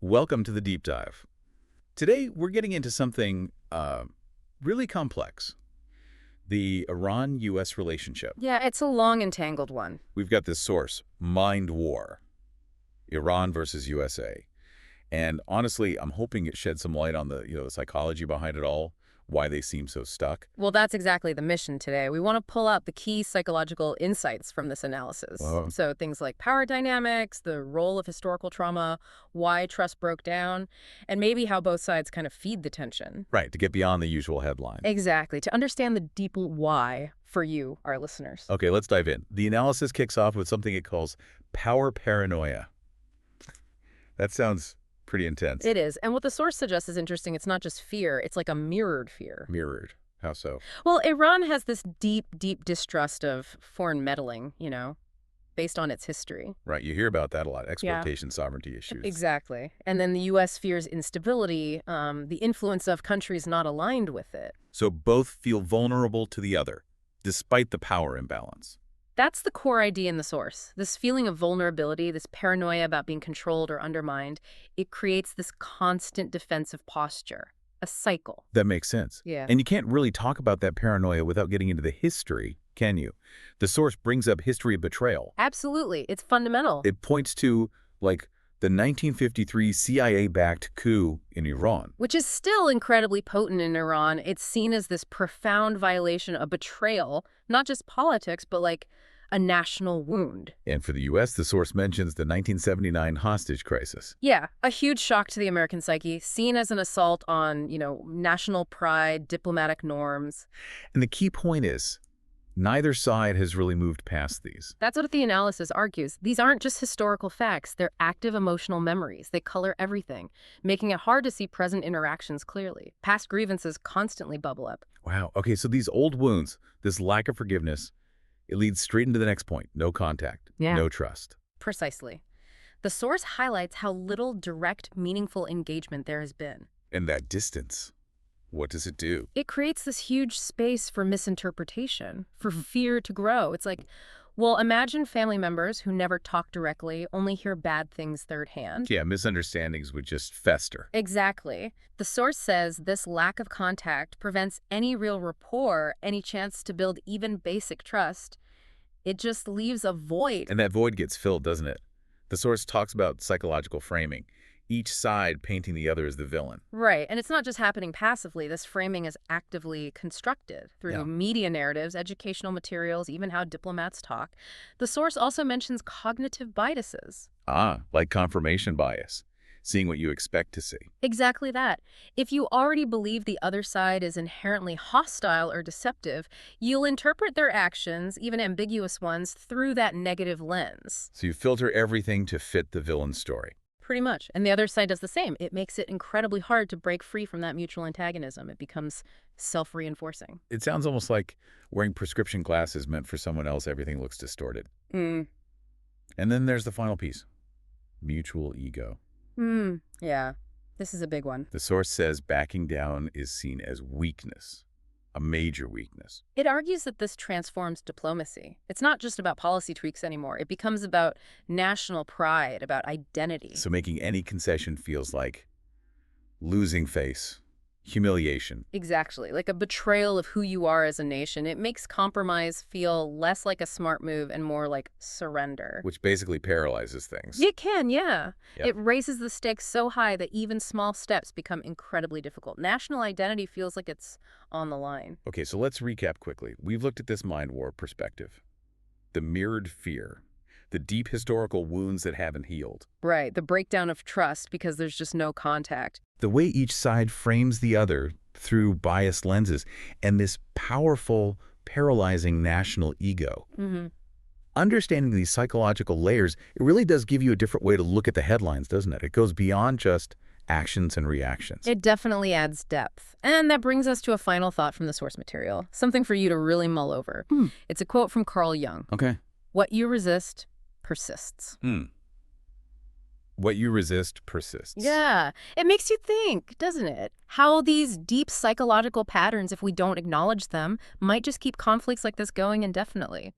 Welcome to the deep dive. Today, we're getting into something really complex. The Iran-U.S. relationship. Yeah, it's a long and tangled one. We've got this source, Mind War, Iran versus USA. And honestly, I'm hoping it sheds some light on the psychology behind it all, why they seem so stuck. Well, that's exactly the mission today. We want to pull out the key psychological insights from this analysis. Wow. So things like power dynamics, the role of historical trauma, why trust broke down, and maybe how both sides kind of feed the tension. Right, to get beyond the usual headline. Exactly, to understand the deeper why for you, our listeners. Okay, let's dive in. The analysis kicks off with something it calls power paranoia. That sounds pretty intense. It is. And what the source suggests is interesting. It's not just fear. It's like a mirrored fear. Mirrored. How so? Well, Iran has this deep, deep distrust of foreign meddling, based on its history. Right, you hear about that a lot. Exploitation, sovereignty issues. Exactly. And then the U.S. fears instability, the influence of countries not aligned with it. So both feel vulnerable to the other, despite the power imbalance. That's the core idea in the source. This feeling of vulnerability, this paranoia about being controlled or undermined, it creates this constant defensive posture, a cycle. That makes sense. Yeah. And you can't really talk about that paranoia without getting into the history, can you? The source brings up history of betrayal. Absolutely. It's fundamental. It points to, like, the 1953 CIA-backed coup in Iran. Which is still incredibly potent in Iran. It's seen as this profound violation of betrayal, not just politics, but like a national wound. And for the U.S., the source mentions the 1979 hostage crisis. Yeah, a huge shock to the American psyche, seen as an assault on, national pride, diplomatic norms. And the key point is, neither side has really moved past these. That's what the analysis argues. These aren't just historical facts. They're active emotional memories. They color everything, making it hard to see present interactions clearly. Past grievances constantly bubble up. Wow. Okay, so these old wounds, this lack of forgiveness, it leads straight into the next point. No contact. Yeah. No trust. Precisely. The source highlights how little direct, meaningful engagement there has been. And that distance, what does it do? It creates this huge space for misinterpretation, for fear to grow. It's like, well, imagine family members who never talk directly, only hear bad things thirdhand. Yeah, misunderstandings would just fester. Exactly. The source says this lack of contact prevents any real rapport, any chance to build even basic trust. It just leaves a void. And that void gets filled, doesn't it? The source talks about psychological framing, each side painting the other as the villain. Right, and it's not just happening passively. This framing is actively constructed through media narratives, educational materials, even how diplomats talk. The source also mentions cognitive biases. Ah, like confirmation bias, seeing what you expect to see. Exactly that. If you already believe the other side is inherently hostile or deceptive, you'll interpret their actions, even ambiguous ones, through that negative lens. So you filter everything to fit the villain's story. Pretty much. And the other side does the same. It makes it incredibly hard to break free from that mutual antagonism. It becomes self-reinforcing. It sounds almost like wearing prescription glasses meant for someone else. Everything looks distorted. And then there's the final piece, mutual ego. Yeah, this is a big one. The source says backing down is seen as weakness, a major weakness. It argues that this transforms diplomacy. It's not just about policy tweaks anymore. It becomes about national pride, about identity. So making any concession feels like losing face, humiliation. Exactly, like a betrayal of who you are as a nation. It makes compromise feel less like a smart move and more like surrender. Which basically paralyzes things. It can, yeah. Yep. It raises the stakes so high that even small steps become incredibly difficult. National identity feels like it's on the line. Okay, so let's recap quickly. We've looked at this mind war perspective. The mirrored fear. The deep historical wounds that haven't healed. Right, the breakdown of trust because there's just no contact. The way each side frames the other through biased lenses, and this powerful, paralyzing national ego. Understanding these psychological layers, it really does give you a different way to look at the headlines, doesn't it? It goes beyond just actions and reactions. It definitely adds depth. And that brings us to a final thought from the source material, something for you to really mull over. It's a quote from Carl Jung. Okay. What you resist persists. What you resist persists. Yeah, it makes you think, doesn't it? How these deep psychological patterns, if we don't acknowledge them, might just keep conflicts like this going indefinitely.